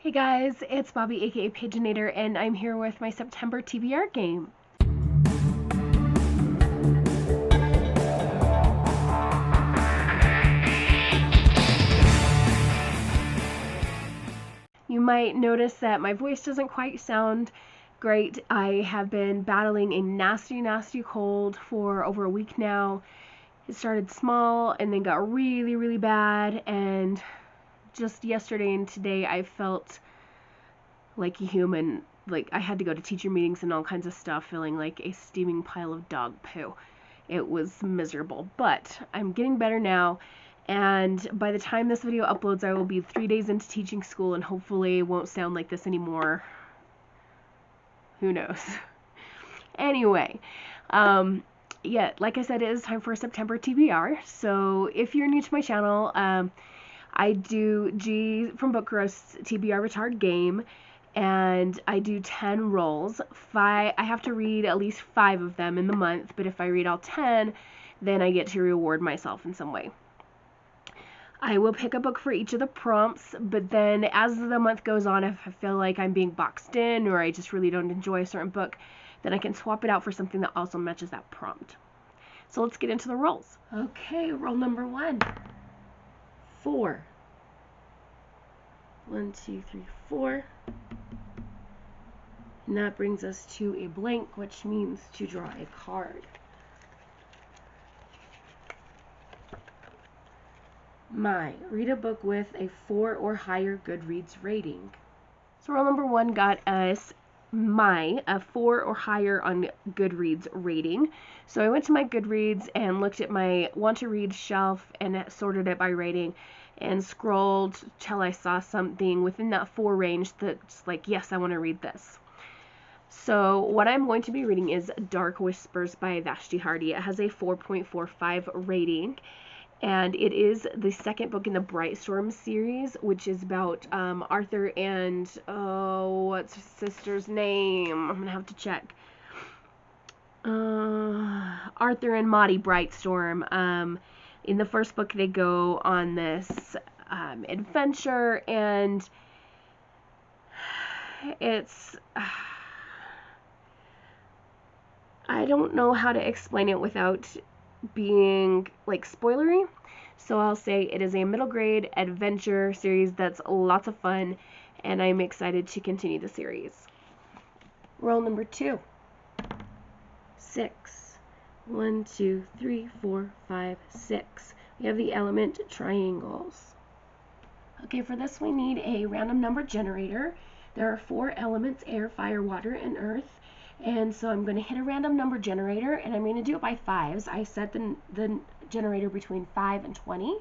Hey guys, it's Bobby aka Paginator, and I'm here with my September TBR game. You might notice that my voice doesn't quite sound great. I have been battling a nasty cold for over a week now. It started small and then got really bad, and just yesterday and today I felt like a human. Like I had to go to teacher meetings and all kinds of stuff, feeling like a steaming pile of dog poo. It was miserable, but I'm getting better now. And by the time this video uploads, I will be 3 days into teaching school, and hopefully it won't sound like this anymore. Who knows? Anyway, yeah, like I said, it is time for September TBR. So if you're new to my channel, I do G from Book Gross TBR Retard game, and I do 10 roles. I have to read at least 5 of them in the month, but if I read all 10, then I get to reward myself in some way. I will pick a book for each of the prompts, but then as the month goes on, if I feel like I'm being boxed in or I just really don't enjoy a certain book, then I can swap it out for something that also matches that prompt. So let's get into the rolls. Okay, roll number 1. 4. 1, 2, 3, 4. And that brings us to a blank, which means to draw a card. Read a book with a 4 or higher Goodreads rating. So roll number 1 got us a 4 or higher on Goodreads rating. So I went to my Goodreads and looked at my want to read shelf and sorted it by rating and scrolled till I saw something within that 4 range that's like, yes, I want to read this. So what I'm going to be reading is Dark Whispers by Vashti. It has a 4.45 rating, and it is the second book in the Bright Storm series, which is about Arthur and, what's his sister's name? I'm going to have to check. Arthur and Maudie Brightstorm. In the first book, they go on this adventure, and it's... I don't know how to explain it without being like spoilery, so I'll say it is a middle grade adventure series that's lots of fun, and I'm excited to continue the series. Roll number 2. 6. 1, 2, 3, 4, 5, 6. We have the element triangles. Okay, for this we need a random number generator. There are 4 elements: air, fire, water, and earth. And so I'm going to hit a random number generator, and I'm going to do it by 5s. I set the generator between 5 and 20.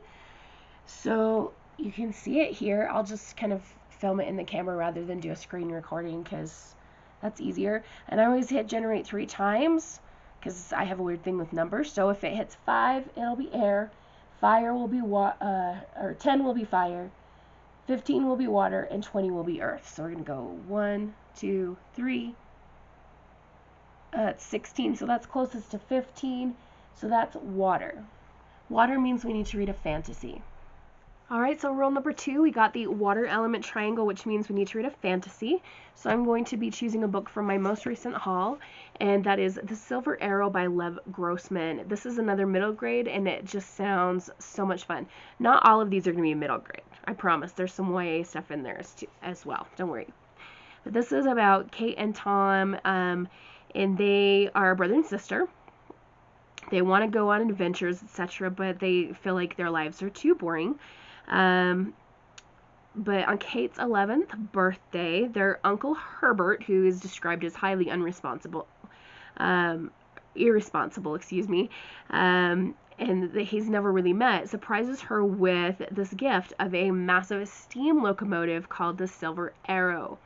So you can see it here. I'll just kind of film it in the camera rather than do a screen recording because that's easier. And I always hit generate 3 times because I have a weird thing with numbers. So if it hits 5, it'll be air. Fire will be 10 will be fire. 15 will be water, and 20 will be earth. So we're going to go 1, 2, 3. It's 16, so that's closest to 15, so that's water. Water means we need to read a fantasy. Alright, so roll number 2, we got the water element triangle, which means we need to read a fantasy. So I'm going to be choosing a book from my most recent haul, and that is The Silver Arrow by Grossman. This is another middle grade, and it just sounds so much fun. Not all of these are going to be middle grade, I promise. There's some YA stuff in there as well, don't worry. But this is about Kate and Tom, and they are brother and sister. They want to go on adventures, etc., but they feel like their lives are too boring. But on Kate's 11th birthday, their uncle Herbert, who is described as highly irresponsible, and that he's never really met, surprises her with this gift of a massive steam locomotive called the Silver Arrow.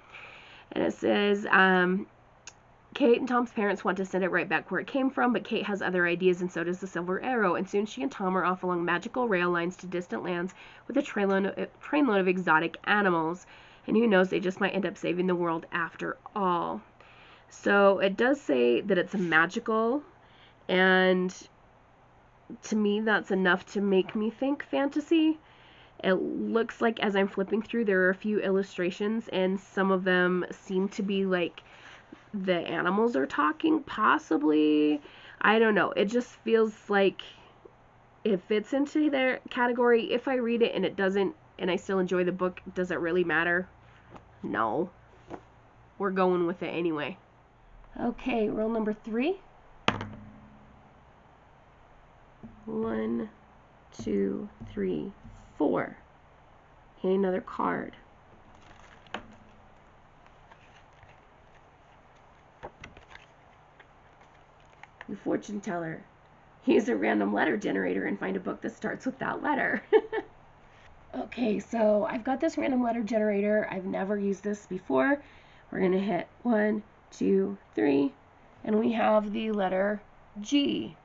And it says, Kate and Tom's parents want to send it right back where it came from, but Kate has other ideas, and so does the Silver Arrow, and soon she and Tom are off along magical rail lines to distant lands with a trainload of exotic animals, and who knows, they just might end up saving the world after all. So it does say that it's magical, and to me that's enough to make me think fantasy, It looks like as I'm flipping through, there are a few illustrations, and some of them seem to be like the animals are talking, possibly. I don't know. It just feels like it fits into their category. If I read it and it doesn't, and I still enjoy the book, does it really matter? No. We're going with it anyway. Okay, roll number 3. 1, 2, 3, 4. And another card. The fortune teller. Use a random letter generator and find a book that starts with that letter. Okay, so I've got this random letter generator. I've never used this before. We're going to hit 1, 2, 3, and we have the letter G.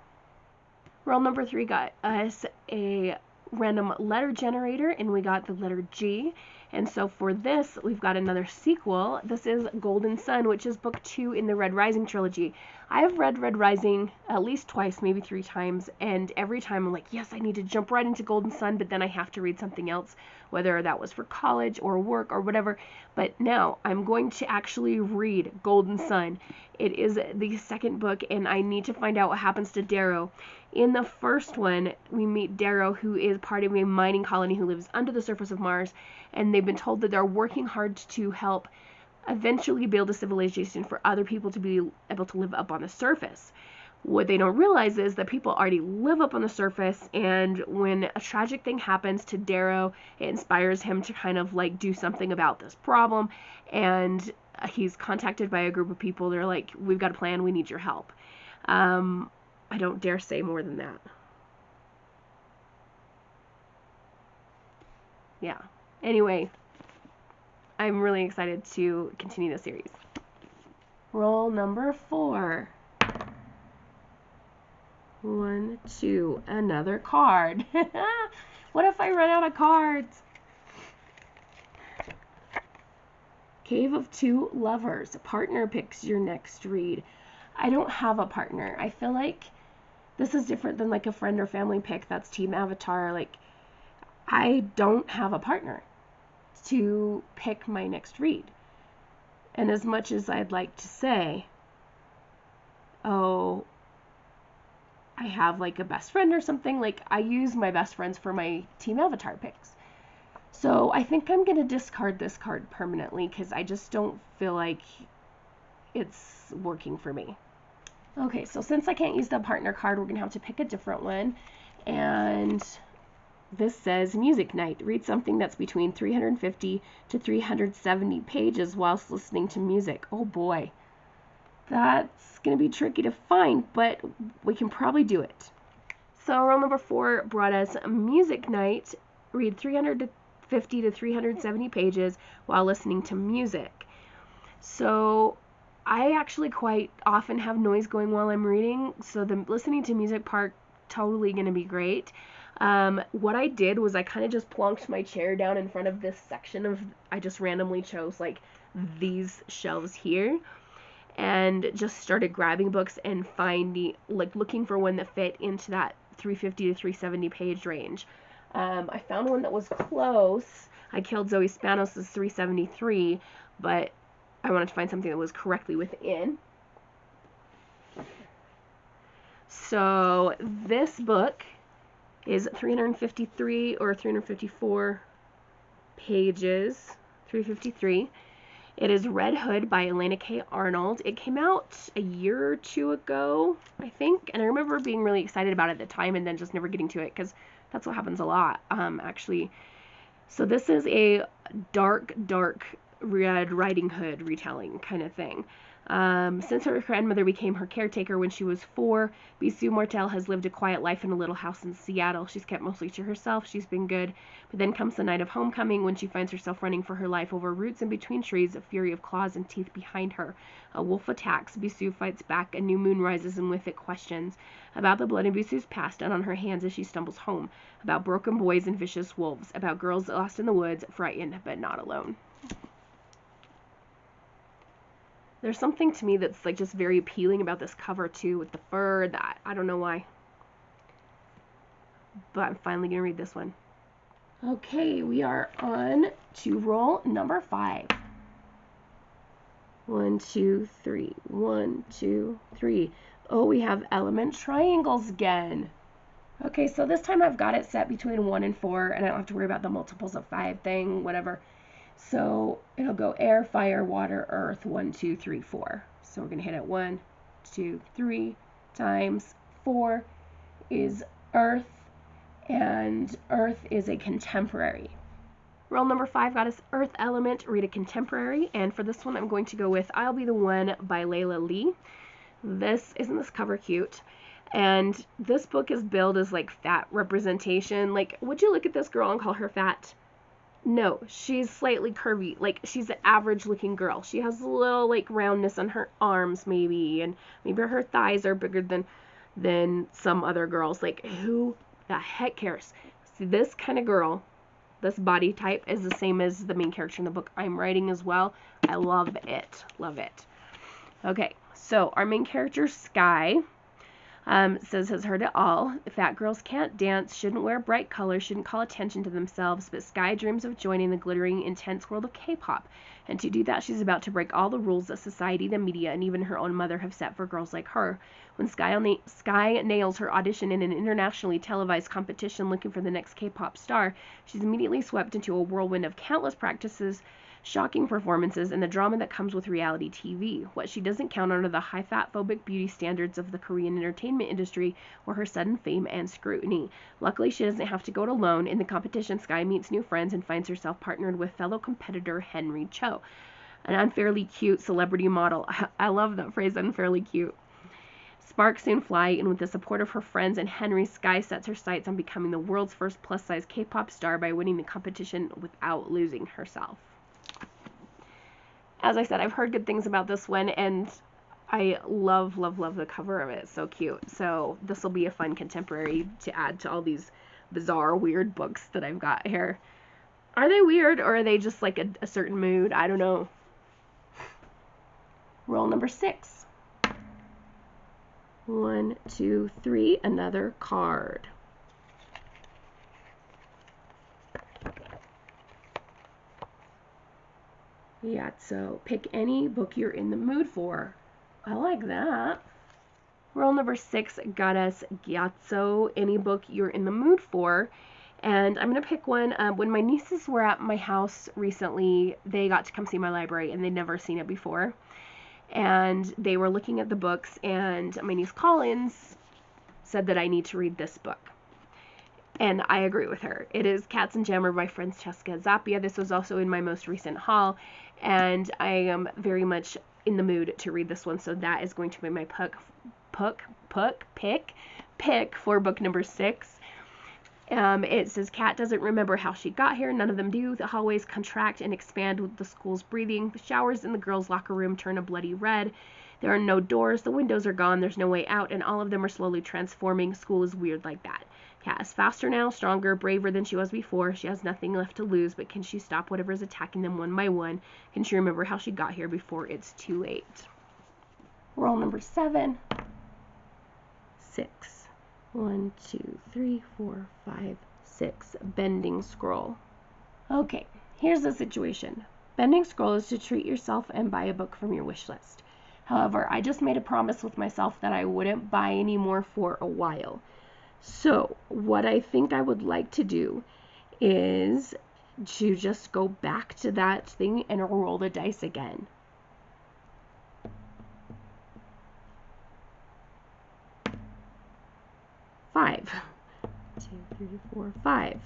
Roll number 3 got us a random letter generator, and we got the letter G. And so for this, we've got another sequel. This is Golden Sun, which is book 2 in the Red Rising trilogy. I have read Red Rising at least twice, maybe 3 times, and every time I'm like, yes, I need to jump right into Golden Sun, but then I have to read something else, whether that was for college or work or whatever. But now I'm going to actually read Golden Sun. It is the second book, and I need to find out what happens to Darrow. In the first one, we meet Darrow, who is part of a mining colony who lives under the surface of Mars, and they've been told that they're working hard to help eventually build a civilization for other people to be able to live up on the surface. What they don't realize is that people already live up on the surface, and when a tragic thing happens to Darrow, it inspires him to kind of like do something about this problem, and he's contacted by a group of people. They're like, we've got a plan, we need your help. I don't dare say more than that. Yeah. Anyway, I'm really excited to continue the series. Roll number 4. 1, 2, another card. What if I run out of cards? Cave of Two Lovers. A partner picks your next read. I don't have a partner. I feel like this is different than like a friend or family pick. That's Team Avatar. Like, I don't have a partner to pick my next read. And as much as I'd like to say, oh, I have like a best friend or something, like I use my best friends for my Team Avatar picks. So I think I'm going to discard this card permanently because I just don't feel like it's working for me. Okay, so since I can't use the partner card, we're going to have to pick a different one. And this says Music Night. Read something that's between 350 to 370 pages whilst listening to music. Oh boy. That's going to be tricky to find, but we can probably do it. So roll number 4 brought us Music Night. Read 350 to 370 pages while listening to music. So I actually quite often have noise going while I'm reading, so the listening to music part totally going to be great. What I did was I kind of just plonked my chair down in front of this section of, I just randomly chose like these shelves here and just started grabbing books and finding, like looking for one that fit into that 350 to 370 page range. I found one that was close. I killed Zoe Spanos' 373, but I wanted to find something that was correctly within. So this book is 353 or 354 pages, 353. It is Red Hood by Elena K. Arnold. It came out a year or 2 ago, I think, and I remember being really excited about it at the time and then just never getting to it because that's what happens a lot, actually. So this is a dark Red Riding Hood retelling kind of thing. Since her grandmother became her caretaker when she was 4, Bisou Martel has lived a quiet life in a little house in Seattle. She's kept mostly to herself. She's been good. But then comes the night of homecoming when she finds herself running for her life over roots and between trees, a fury of claws and teeth behind her. A wolf attacks. Bisou fights back. A new moon rises, and with it questions about the blood in Bisou's past and on her hands as she stumbles home, about broken boys and vicious wolves, about girls lost in the woods, frightened but not alone. There's something to me that's like just very appealing about this cover too, with the fur, that I don't know why. But I'm finally gonna read this one. Okay, we are on to roll number 5. 1, 2, 3. 1, 2, 3. Oh, we have element triangles again. Okay, so this time I've got it set between 1 and 4, and I don't have to worry about the multiples of 5 thing, whatever. So it'll go air, fire, water, earth, 1, 2, 3, 4. So we're going to hit it 1, 2, 3 times 4 is earth, and earth is a contemporary. Roll number 5 got us earth element, read a contemporary, and for this one I'm going to go with I'll Be the One by Layla Lee. Isn't this cover cute? And this book is billed as like fat representation. Like, would you look at this girl and call her fat? No, she's slightly curvy. Like, she's an average looking girl. She has a little like roundness on her arms maybe, and maybe her thighs are bigger than some other girls. Like, who the heck cares? See, this kind of girl, this body type is the same as the main character in the book I'm writing as well. I love it. Love it. Okay, so our main character, Sky, says has heard it all. Fat girls can't dance, shouldn't wear bright colors, shouldn't call attention to themselves, but Sky dreams of joining the glittering, intense world of K-pop. And to do that, she's about to break all the rules that society, the media, and even her own mother have set for girls like her. When Sky nails her audition in an internationally televised competition looking for the next K-pop star, she's immediately swept into a whirlwind of countless practices, shocking performances, and the drama that comes with reality TV. What she doesn't count on are the high-fat phobic beauty standards of the Korean entertainment industry or her sudden fame and scrutiny. Luckily, she doesn't have to go it alone. In the competition, Sky meets new friends and finds herself partnered with fellow competitor Henry Cho, an unfairly cute celebrity model. I love that phrase, unfairly cute. Sparks soon fly, and with the support of her friends and Henry, Sky sets her sights on becoming the world's first plus-size K-pop star by winning the competition without losing herself. As I said, I've heard good things about this one, and I love, love, love the cover of it. It's so cute. So this will be a fun contemporary to add to all these bizarre, weird books that I've got here. Are they weird, or are they just like a certain mood? I don't know. Roll number 6. 1, 2, 3, another card. Yeah, so pick any book you're in the mood for. I like that. Roll number 6 got us Gyatso, any book you're in the mood for. And I'm going to pick one. When my nieces were at my house recently, they got to come see my library, and they'd never seen it before. And they were looking at the books, and my niece Collins said that I need to read this book. And I agree with her. It is Cats and Jammer by Francesca Zappia. This was also in my most recent haul, and I am very much in the mood to read this one, so that is going to be my pick for book number 6. It says, Kat doesn't remember how she got here. None of them do. The hallways contract and expand with the school's breathing. The showers in the girls' locker room turn a bloody red. There are no doors. The windows are gone. There's no way out, and all of them are slowly transforming. School is weird like that. Kat is faster now, stronger, braver than she was before. She has nothing left to lose, but can she stop whatever is attacking them one by one? Can she remember how she got here before it's too late? Roll number 7. 6. 1, 2, 3, 4, 5, 6. Bending Scroll. Okay, here's the situation. Bending Scroll is to treat yourself and buy a book from your wish list. However, I just made a promise with myself that I wouldn't buy any more for a while. So what I think I would like to do is to just go back to that thing and roll the dice again. Five. 2, 3, 4, 5,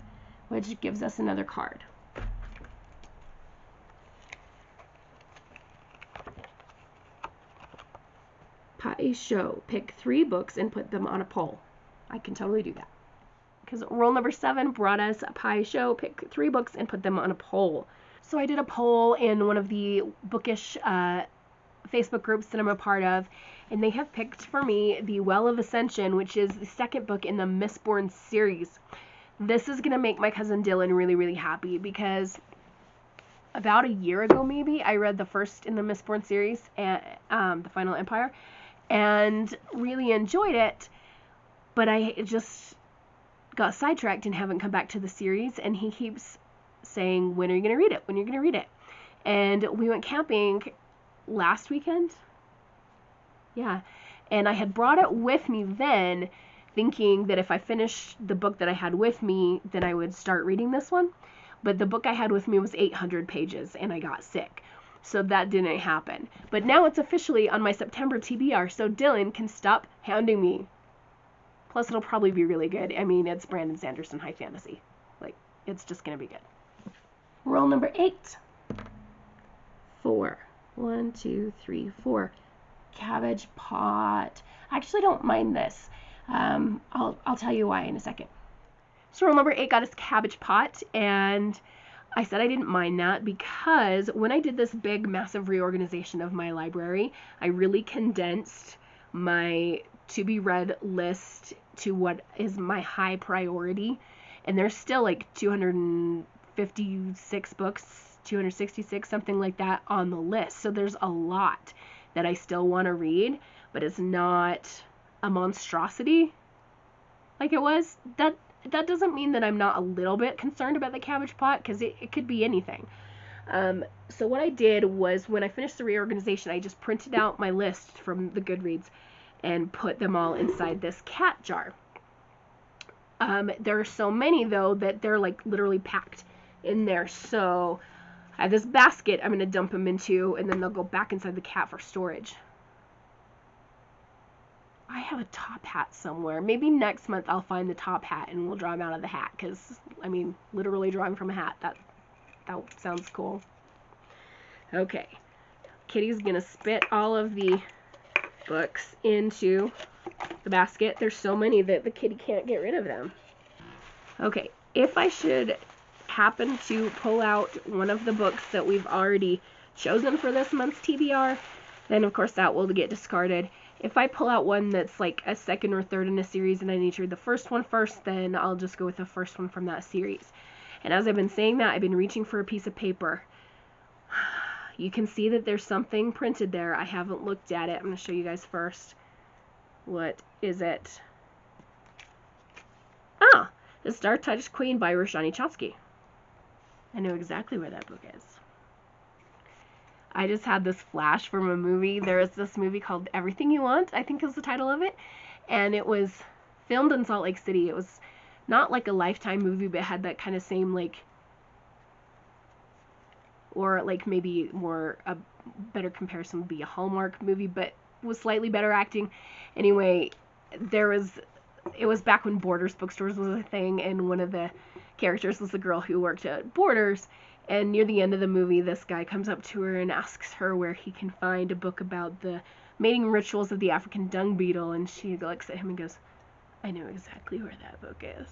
which gives us another card. Pie Show. Pick 3 books and put them on a poll. I can totally do that. Because roll number 7 brought us a Pie Show. Pick 3 books and put them on a poll. So I did a poll in one of the bookish Facebook groups that I'm a part of, and they have picked for me The Well of Ascension, which is the second book in the Mistborn series. This is going to make my cousin Dylan really, really happy, because about a year ago maybe, I read the first in the Mistborn series, The Final Empire, and really enjoyed it, but I just got sidetracked and haven't come back to the series, and he keeps saying, when are you going to read it? When are you going to read it? And we went camping last weekend. Yeah. And I had brought it with me then, thinking that if I finished the book that I had with me, then I would start reading this one. But the book I had with me was 800 pages, and I got sick. So that didn't happen. But now it's officially on my September TBR, so Dylan can stop hounding me. Plus, it'll probably be really good. I mean, it's Brandon Sanderson high fantasy. Like, it's just going to be good. Rule number 8. 4. 1, 2, 3, 4. Cabbage pot. I actually don't mind this. I'll tell you why in a second. So rule number 8 got us cabbage pot, and I said I didn't mind that because when I did this big, massive reorganization of my library, I really condensed my to-be-read list to what is my high priority. And there's still like 256 books, 266, something like that on the list. So there's a lot that I still want to read, but it's not a monstrosity like it was. That doesn't mean that I'm not a little bit concerned about the cabbage pot, because it could be anything. So what I did was, when I finished the reorganization, I just printed out my list from the Goodreads and put them all inside this cat jar. There are so many, though, that they're like literally packed in there. So I have this basket I'm going to dump them into, and then they'll go back inside the cat for storage. I have a top hat somewhere. Maybe next month I'll find the top hat and we'll draw him out of the hat, because, I mean, literally drawing from a hat, that sounds cool. Okay. Kitty's going to spit all of the books into the basket. There's so many that the kitty can't get rid of them. Okay. If I should happen to pull out one of the books that we've already chosen for this month's TBR, then of course that will get discarded. If I pull out one that's like a second or third in a series and I need to read the first one first, then I'll just go with the first one from that series. And as I've been saying that, I've been reaching for a piece of paper. You can see that there's something printed there. I haven't looked at it. I'm going to show you guys first. What is it? Ah, The Star-Touched Queen by Roshani Chomsky. I know exactly where that book is. I just had this flash from a movie. There is this movie called Everything You Want, I think is the title of it. And it was filmed in Salt Lake City. It was not like a Lifetime movie, but it had that kind of same, like, or like maybe more, a better comparison would be a Hallmark movie, but was slightly better acting. Anyway, it was back when Borders bookstores was a thing, and one of the characters was the girl who worked at Borders. And near the end of the movie, this guy comes up to her and asks her where he can find a book about the mating rituals of the African dung beetle. And she looks at him and goes, I know exactly where that book is.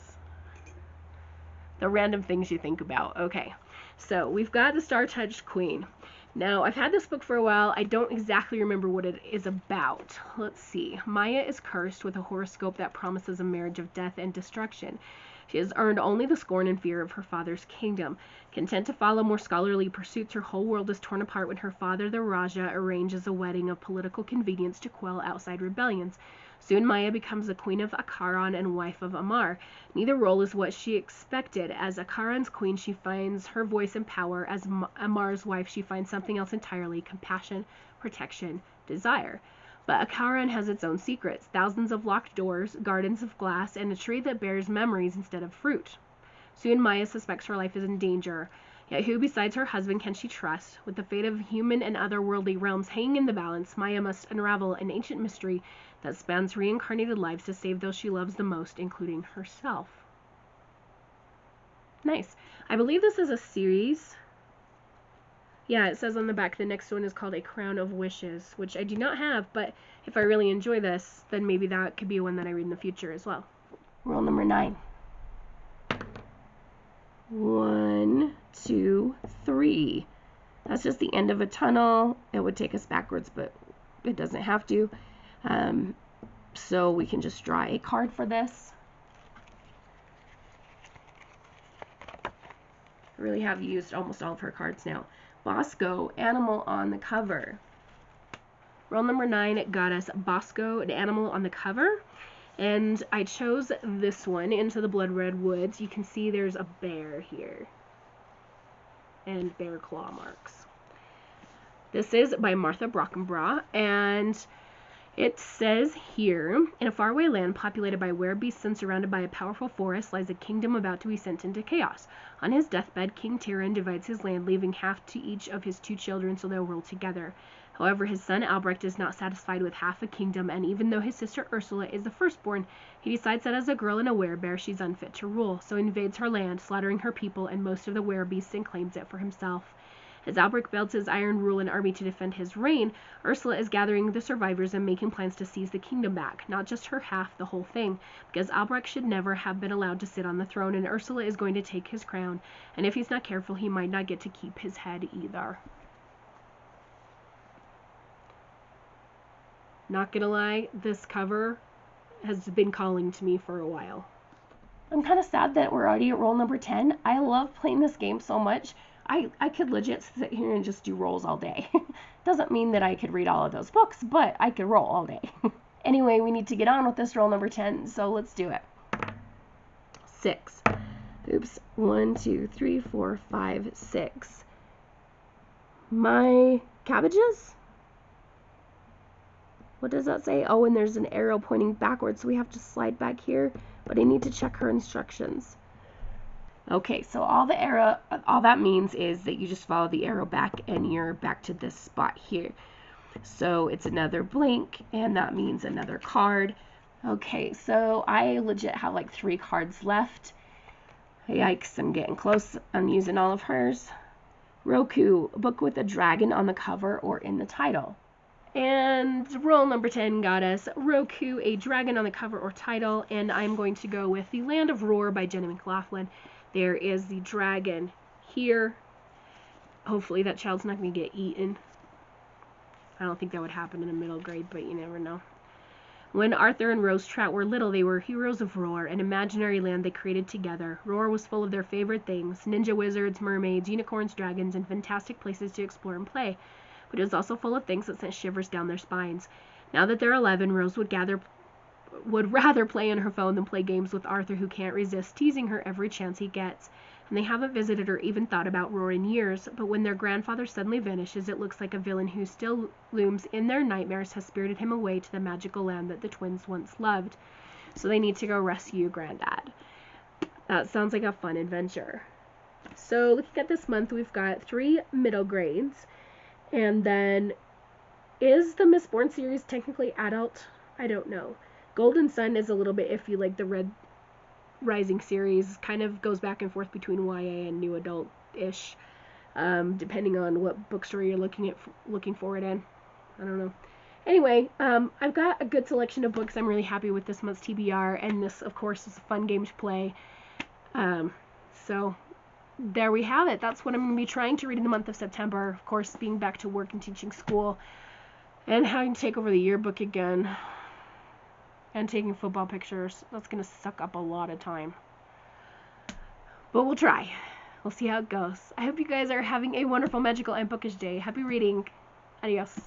The random things you think about. Okay, so we've got The Star-Touched Queen. Now, I've had this book for a while. I don't exactly remember what it is about. Let's see. Maya is cursed with a horoscope that promises a marriage of death and destruction. She has earned only the scorn and fear of her father's kingdom. Content to follow more scholarly pursuits, her whole world is torn apart when her father, the Raja, arranges a wedding of political convenience to quell outside rebellions. Soon Maya becomes the queen of Akaran and wife of Amar. Neither role is what she expected. As Akaran's queen, she finds her voice and power. As Amar's wife, she finds something else entirely: compassion, protection, desire. But Akaran has its own secrets: thousands of locked doors, gardens of glass, and a tree that bears memories instead of fruit. Soon Maya suspects her life is in danger. Yet who besides her husband can she trust? With the fate of human and otherworldly realms hanging in the balance, Maya must unravel an ancient mystery that spans reincarnated lives to save those she loves the most, including herself. Nice. I believe this is a series. Yeah, it says on the back the next one is called A Crown of Wishes, which I do not have, but if I really enjoy this, then maybe that could be one that I read in the future as well. Rule number 9. 1, 2, 3. That's just the end of a tunnel. It would take us backwards, but it doesn't have to. So we can just draw a card for this. I really have used almost all of her cards now. Bosco, animal on the cover. Rule number 9 got us Bosco, an animal on the cover. And I chose this one, Into the Blood Red Woods. You can see there's a bear here and bear claw marks. This is by Martha Brockenbrough, and it says here, in a faraway land populated by werebeasts and surrounded by a powerful forest lies a kingdom about to be sent into chaos. On his deathbed, King Tyrion divides his land, leaving half to each of his 2 children so they'll rule together. However, his son Albrecht is not satisfied with half a kingdom, and even though his sister Ursula is the firstborn, he decides that as a girl and a werebear, she's unfit to rule, so he invades her land, slaughtering her people and most of the werebeasts, and claims it for himself. As Albrecht builds his Iron Rule and army to defend his reign, Ursula is gathering the survivors and making plans to seize the kingdom back, not just her half, the whole thing, because Albrecht should never have been allowed to sit on the throne, and Ursula is going to take his crown, and if he's not careful, he might not get to keep his head either. Not gonna lie, this cover has been calling to me for a while. I'm kind of sad that we're already at roll number 10. I love playing this game so much. I could legit sit here and just do rolls all day. Doesn't mean that I could read all of those books, but I could roll all day. Anyway, we need to get on with this roll number 10, so let's do it. 6. Oops. 1, 2, 3, 4, 5, 6. My cabbages? What does that say? Oh, and there's an arrow pointing backwards, so we have to slide back here, but I need to check her instructions. Okay, so all that means is that you just follow the arrow back and you're back to this spot here. So it's another blank, and that means another card. Okay, so I legit have like 3 cards left. Yikes, I'm getting close. I'm using all of hers. Roku, a book with a dragon on the cover or in the title. And roll number 10 got us Roku, a dragon on the cover or title, and I'm going to go with The Land of Roar by Jenny McLaughlin. There is the dragon here. Hopefully that child's not going to get eaten. I don't think that would happen in a middle grade, but you never know. When Arthur and Rose Trout were little, they were heroes of Roar, an imaginary land they created together. Roar was full of their favorite things: ninja wizards, mermaids, unicorns, dragons, and fantastic places to explore and play. But it was also full of things that sent shivers down their spines. Now that they're 11, Rose would rather play on her phone than play games with Arthur, who can't resist teasing her every chance he gets. And they haven't visited or even thought about Roar in years, but when their grandfather suddenly vanishes, it looks like a villain who still looms in their nightmares has spirited him away to the magical land that the twins once loved. So they need to go rescue Granddad. That sounds like a fun adventure. So looking at this month, we've got 3 middle grades, and then is the Mistborn series technically adult? I don't know. Golden Sun is a little bit iffy, like the Red Rising series kind of goes back and forth between YA and new adult-ish, depending on what bookstore you're looking for it in. I don't know. Anyway, I've got a good selection of books. I'm really happy with this month's TBR, and this, of course, is a fun game to play. So there we have it. That's what I'm going to be trying to read in the month of September. Of course, being back to work and teaching school, and having to take over the yearbook again, and taking football pictures. That's going to suck up a lot of time. But we'll try. We'll see how it goes. I hope you guys are having a wonderful, magical, and bookish day. Happy reading. Adios.